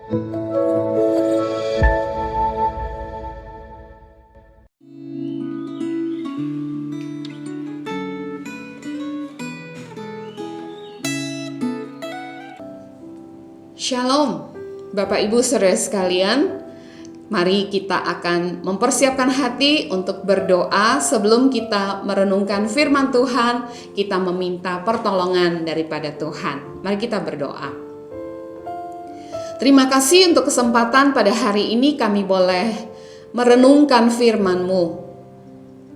Shalom, Bapak Ibu Saudara sekalian. Mari kita akan mempersiapkan hati untuk berdoa sebelum kita merenungkan firman Tuhan. Kita meminta pertolongan daripada Tuhan. Mari kita berdoa. Terima kasih untuk kesempatan pada hari ini kami boleh merenungkan firman-Mu.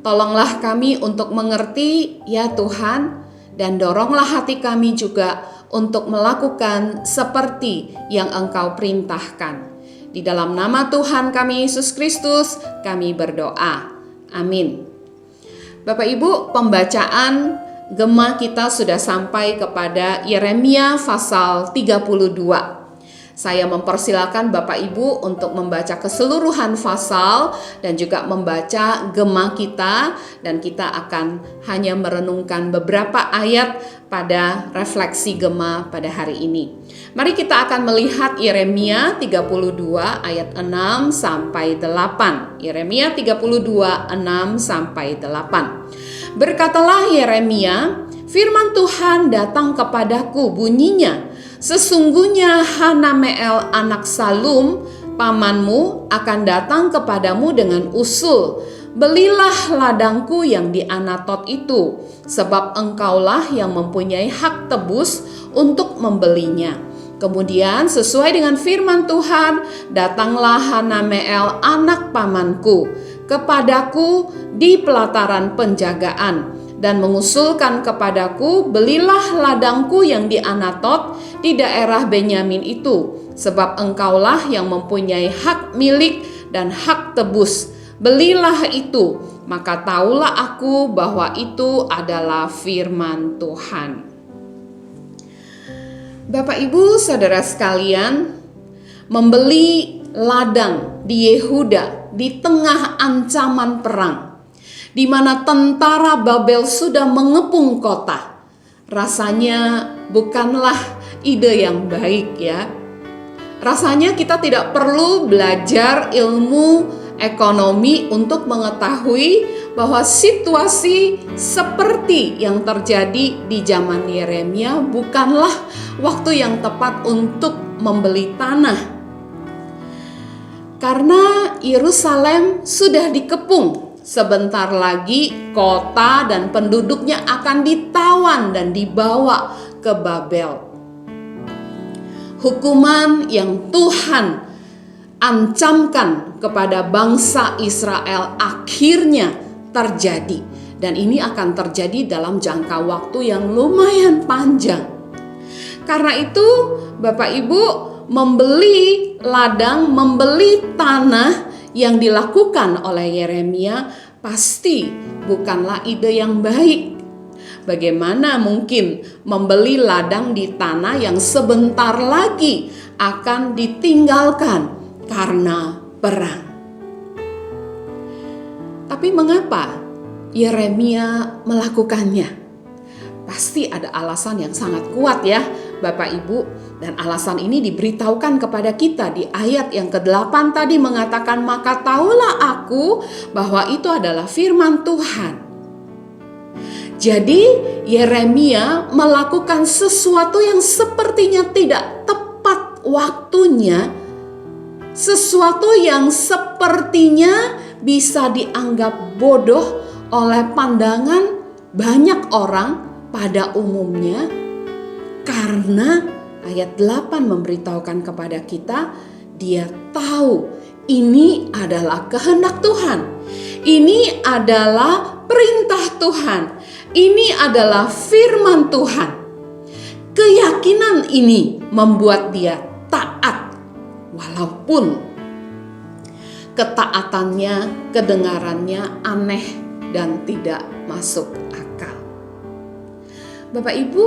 Tolonglah kami untuk mengerti ya Tuhan, dan doronglah hati kami juga untuk melakukan seperti yang Engkau perintahkan. Di dalam nama Tuhan kami Yesus Kristus, kami berdoa. Amin. Bapak Ibu, pembacaan Gema kita sudah sampai kepada Yeremia pasal 32. Saya mempersilakan Bapak Ibu untuk membaca keseluruhan pasal dan juga membaca Gema kita, dan kita akan hanya merenungkan beberapa ayat pada refleksi Gema pada hari ini. Mari kita akan melihat Yeremia 32 ayat 6 sampai 8. Yeremia 32 6 sampai 8. Berkatalah Yeremia, firman Tuhan datang kepadaku, bunyinya, sesungguhnya Hanameel anak Salum, pamanmu, akan datang kepadamu dengan usul, belilah ladangku yang di Anatot itu, sebab engkaulah yang mempunyai hak tebus untuk membelinya. Kemudian sesuai dengan firman Tuhan, datanglah Hanameel anak pamanku kepadaku di pelataran penjagaan, dan mengusulkan kepadaku, belilah ladangku yang di Anatot di daerah Benyamin itu, sebab engkaulah yang mempunyai hak milik dan hak tebus. Belilah itu, maka taulah aku bahwa itu adalah firman Tuhan. Bapak Ibu Saudara sekalian, membeli ladang di Yehuda di tengah ancaman perang, di mana tentara Babel sudah mengepung kota, rasanya bukanlah ide yang baik ya. Rasanya kita tidak perlu belajar ilmu ekonomi untuk mengetahui bahwa situasi seperti yang terjadi di zaman Yeremia bukanlah waktu yang tepat untuk membeli tanah. Karena Yerusalem sudah dikepung. Sebentar lagi kota dan penduduknya akan ditawan dan dibawa ke Babel. Hukuman yang Tuhan ancamkan kepada bangsa Israel akhirnya terjadi. Dan ini akan terjadi dalam jangka waktu yang lumayan panjang. Karena itu Bapak Ibu, membeli ladang, membeli tanah yang dilakukan oleh Yeremia pasti bukanlah ide yang baik. Bagaimana mungkin membeli ladang di tanah yang sebentar lagi akan ditinggalkan karena perang? Tapi mengapa Yeremia melakukannya? Pasti ada alasan yang sangat kuat ya Bapak Ibu. Dan alasan ini diberitahukan kepada kita di ayat yang ke-8 tadi, mengatakan, maka taulah aku bahwa itu adalah firman Tuhan. Jadi Yeremia melakukan sesuatu yang sepertinya tidak tepat waktunya, sesuatu yang sepertinya bisa dianggap bodoh oleh pandangan banyak orang pada umumnya, karena ayat 8 memberitahukan kepada kita, dia tahu ini adalah kehendak Tuhan. Ini adalah perintah Tuhan. Ini adalah firman Tuhan. Keyakinan ini membuat dia taat, walaupun ketaatannya, kedengarannya aneh dan tidak masuk akal. Bapak Ibu,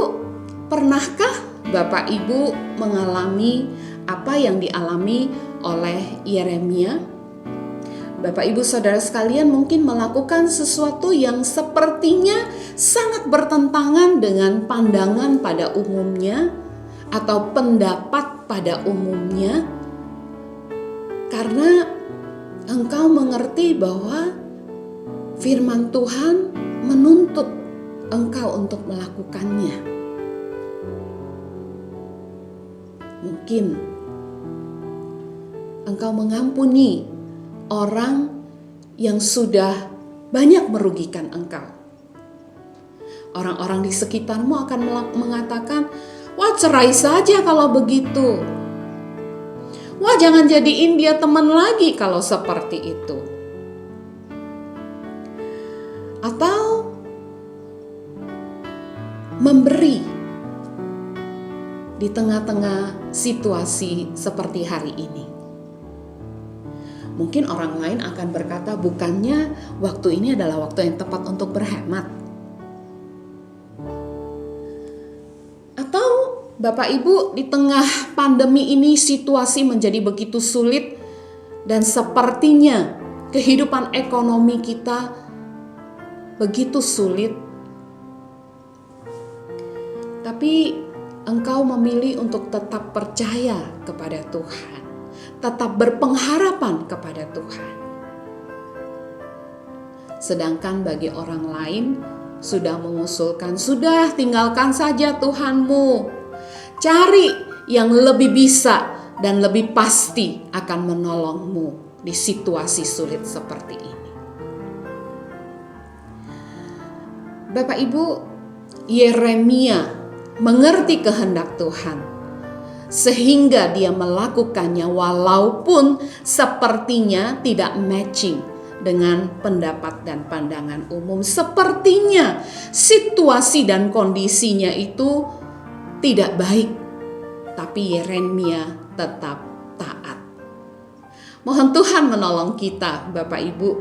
pernahkah Bapak Ibu mengalami apa yang dialami oleh Yeremia? Bapak Ibu Saudara sekalian mungkin melakukan sesuatu yang sepertinya sangat bertentangan dengan pandangan pada umumnya atau pendapat pada umumnya, Karena engkau mengerti bahwa firman Tuhan menuntut engkau untuk melakukannya. Mungkin engkau mengampuni orang yang sudah banyak merugikan engkau. Orang-orang di sekitarmu akan mengatakan, "Wah, cerai saja kalau begitu. Wah, jangan jadiin dia teman lagi kalau seperti itu." Atau memberi di tengah-tengah situasi seperti hari ini. Mungkin orang lain akan berkata, bukannya waktu ini adalah waktu yang tepat untuk berhemat. Atau Bapak Ibu, di tengah pandemi ini situasi menjadi begitu sulit dan sepertinya kehidupan ekonomi kita begitu sulit. Tapi engkau memilih untuk tetap percaya kepada Tuhan, tetap berpengharapan kepada Tuhan. Sedangkan bagi orang lain sudah mengusulkan, sudah tinggalkan saja Tuhanmu, cari yang lebih bisa dan lebih pasti akan menolongmu di situasi sulit seperti ini. Bapak Ibu, Yeremia mengerti kehendak Tuhan sehingga dia melakukannya walaupun sepertinya tidak matching dengan pendapat dan pandangan umum. Sepertinya situasi dan kondisinya itu tidak baik, tapi Yeremia tetap taat. Mohon Tuhan menolong kita, Bapak Ibu,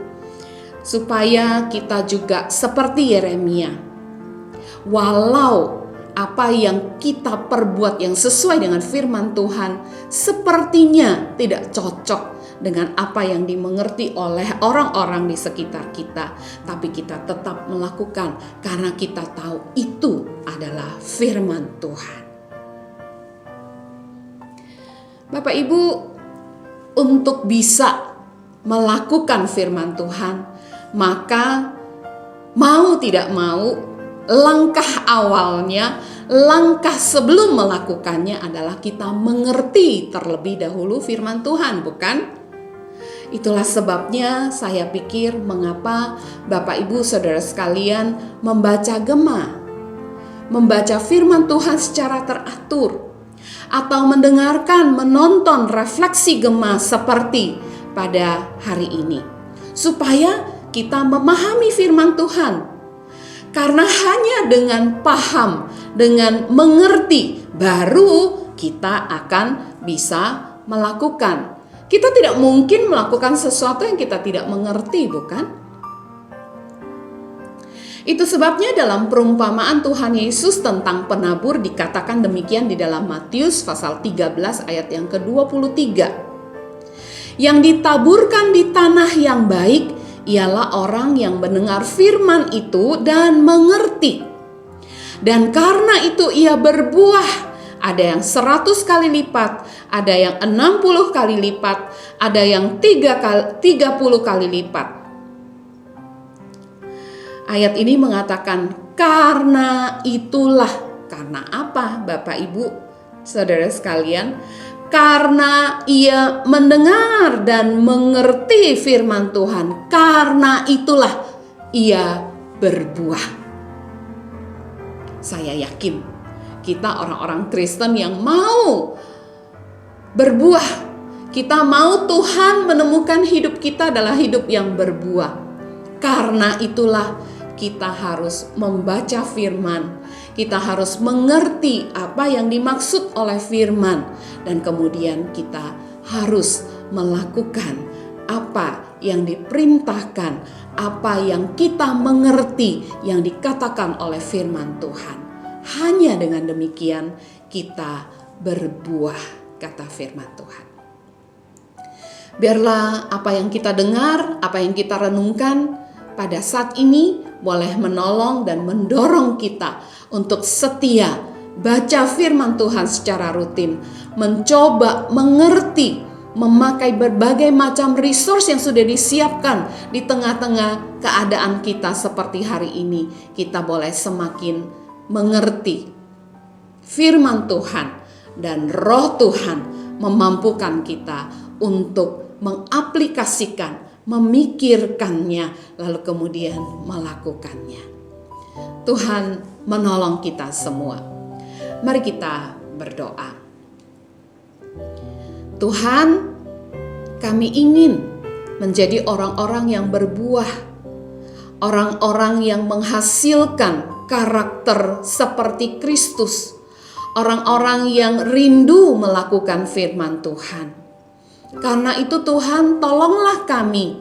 supaya kita juga seperti Yeremia. Walau apa yang kita perbuat yang sesuai dengan firman Tuhan sepertinya tidak cocok dengan apa yang dimengerti oleh orang-orang di sekitar kita, tapi kita tetap melakukan karena kita tahu itu adalah firman Tuhan. Bapak Ibu, untuk bisa melakukan firman Tuhan, maka mau tidak mau, langkah awalnya, langkah sebelum melakukannya adalah kita mengerti terlebih dahulu firman Tuhan, bukan? Itulah sebabnya saya pikir mengapa Bapak Ibu Saudara sekalian membaca gema, membaca firman Tuhan secara teratur, atau mendengarkan, menonton refleksi gema seperti pada hari ini, supaya kita memahami firman Tuhan. Karena hanya dengan paham, dengan mengerti, baru kita akan bisa melakukan. Kita tidak mungkin melakukan sesuatu yang kita tidak mengerti, bukan? Itu sebabnya dalam perumpamaan Tuhan Yesus tentang penabur dikatakan demikian di dalam Matius pasal 13 ayat yang ke-23. Yang ditaburkan di tanah yang baik ialah orang yang mendengar firman itu dan mengerti. Dan karena itu ia berbuah, ada yang 100 kali lipat, ada yang 60 kali lipat, ada yang 30 kali lipat. Ayat ini mengatakan karena itulah. Karena apa Bapak Ibu Saudara sekalian? Karena ia mendengar dan mengerti firman Tuhan, karena itulah ia berbuah. Saya yakin kita orang-orang Kristen yang mau berbuah, kita mau Tuhan menemukan hidup kita adalah hidup yang berbuah. Karena itulah kita harus membaca firman, kita harus mengerti apa yang dimaksud oleh firman, dan kemudian kita harus melakukan apa yang diperintahkan, apa yang kita mengerti yang dikatakan oleh firman Tuhan. Hanya dengan demikian kita berbuah, kata firman Tuhan. Biarlah apa yang kita dengar, apa yang kita renungkan pada saat ini boleh menolong dan mendorong kita untuk setia baca firman Tuhan secara rutin, mencoba mengerti memakai berbagai macam resource yang sudah disiapkan di tengah-tengah keadaan kita seperti hari ini, kita boleh semakin mengerti firman Tuhan, dan Roh Tuhan memampukan kita untuk mengaplikasikan, memikirkannya, lalu kemudian melakukannya. Tuhan menolong kita semua. Mari kita berdoa. Tuhan, kami ingin menjadi orang-orang yang berbuah, orang-orang yang menghasilkan karakter seperti Kristus, orang-orang yang rindu melakukan firman Tuhan. Karena itu Tuhan, tolonglah kami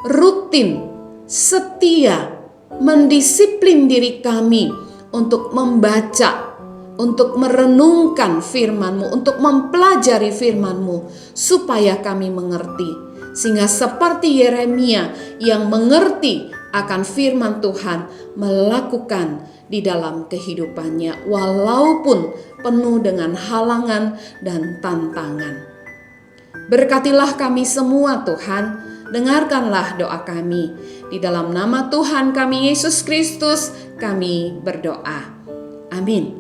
rutin, setia, mendisiplin diri kami untuk membaca, untuk merenungkan firman-Mu, untuk mempelajari firman-Mu, supaya kami mengerti. Sehingga seperti Yeremia yang mengerti akan firman Tuhan, melakukan di dalam kehidupannya, walaupun penuh dengan halangan dan tantangan. Berkatilah kami semua Tuhan, dengarkanlah doa kami. Di dalam nama Tuhan kami Yesus Kristus, kami berdoa. Amin.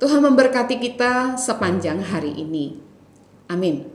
Tuhan memberkati kita sepanjang hari ini. Amin.